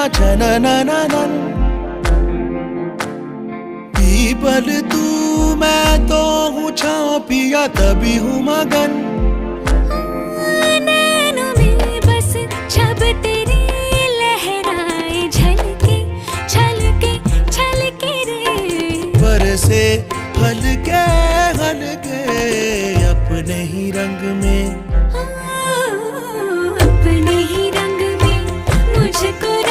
छननननन। People तू मैं तो हूँ छाँव पिया तभी हूँ मगन। नैनों में बस छब तेरी लहराए झलके छलके छलके रे। बरसे हल्के हल्के अपने ही रंग में